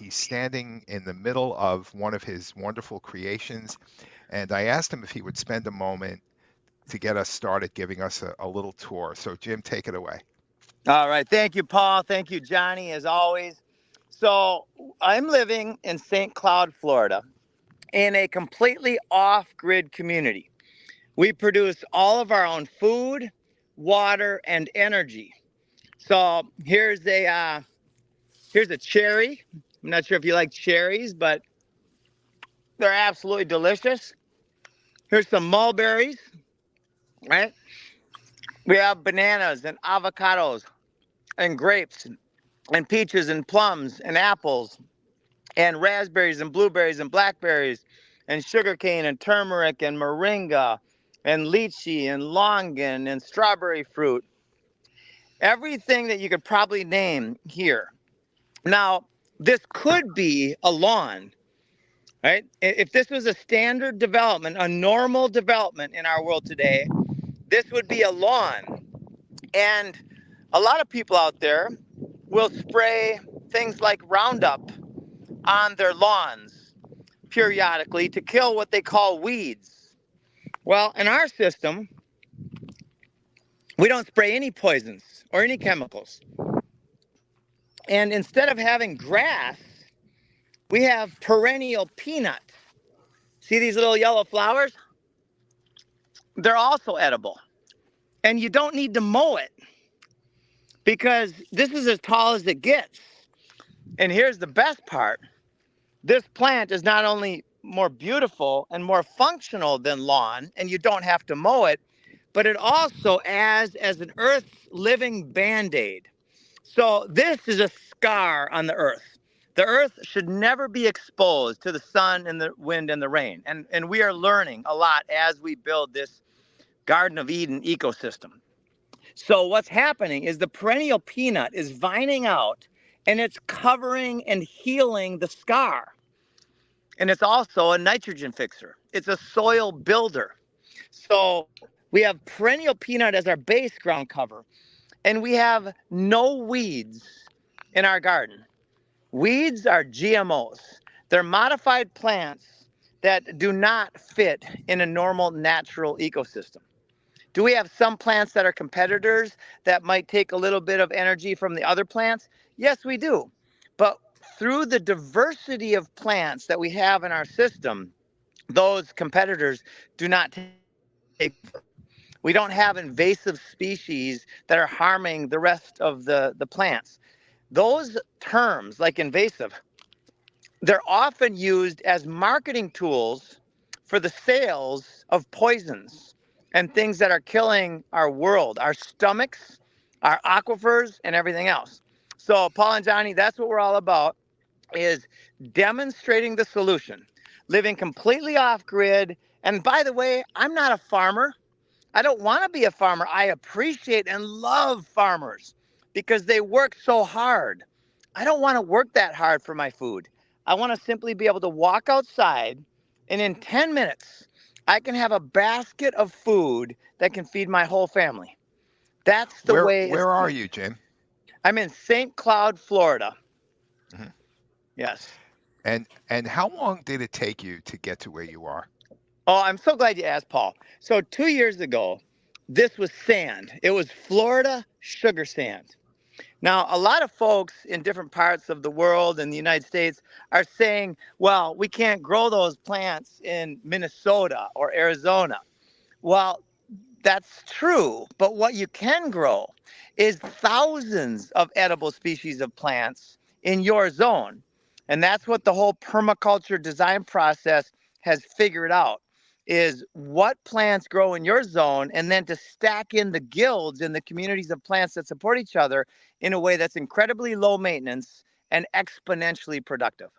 he's standing in the middle of one of his wonderful creations. And I asked him if he would spend a moment to get us started, giving us a little tour. So, Jim, take it away. All right. Thank you, Paul. Thank you, Johnny, as always. So I'm living in St. Cloud, Florida, in a completely off-grid community. We produce all of our own food, water, and energy. So here's a cherry. I'm not sure if you like cherries, but they're absolutely delicious. Here's some mulberries, right? We have bananas and avocados and grapes and peaches and plums and apples and raspberries and blueberries and blackberries and sugarcane and turmeric and moringa and lychee and longan and strawberry fruit. Everything that you could probably name here. Now, this could be a lawn, right? If this was a standard development, a normal development in our world today, this would be a lawn. And a lot of people out there will spray things like Roundup on their lawns periodically to kill what they call weeds. Well, in our system, we don't spray any poisons or any chemicals. And instead of having grass, we have perennial peanut. See these little yellow flowers? They're also edible. And you don't need to mow it because this is as tall as it gets. And here's the best part. This plant is not only more beautiful and more functional than lawn, and you don't have to mow it, but it also adds as an earth's living band-aid. So this is a scar on the earth. The earth should never be exposed to the sun and the wind and the rain. And we are learning a lot as we build this Garden of Eden ecosystem. So what's happening is the perennial peanut is vining out and it's covering and healing the scar. And it's also a nitrogen fixer. It's a soil builder. So we have perennial peanut as our base ground cover, and we have no weeds in our garden. Weeds are GMOs. They're modified plants that do not fit in a normal natural ecosystem. Do we have some plants that are competitors that might take a little bit of energy from the other plants? Yes, we do. But through the diversity of plants that we have in our system, those competitors do not take over. We don't have invasive species that are harming the rest of the plants. Those terms, like invasive, they're often used as marketing tools for the sales of poisons and things that are killing our world, our stomachs, our aquifers, and everything else. So, Paul and Johnny, that's what we're all about, is demonstrating the solution, living completely off grid. And by the way, I'm not a farmer. I don't want to be a farmer. I appreciate and love farmers because they work so hard. I don't want to work that hard for my food. I want to simply be able to walk outside and in 10 minutes, I can have a basket of food that can feed my whole family. That's the Where way it's where are done. you, Jim? I'm in St. Cloud, Florida. Mhm. Yes. And how long did it take you to get to where you are? Oh, I'm so glad you asked, Paul. So 2 years ago, this was sand. It was Florida sugar sand. Now, a lot of folks in different parts of the world and the United States are saying, well, we can't grow those plants in Minnesota or Arizona. Well, that's true. But what you can grow is thousands of edible species of plants in your zone. And that's what the whole permaculture design process has figured out is what plants grow in your zone and then to stack in the guilds and the communities of plants that support each other in a way that's incredibly low maintenance and exponentially productive.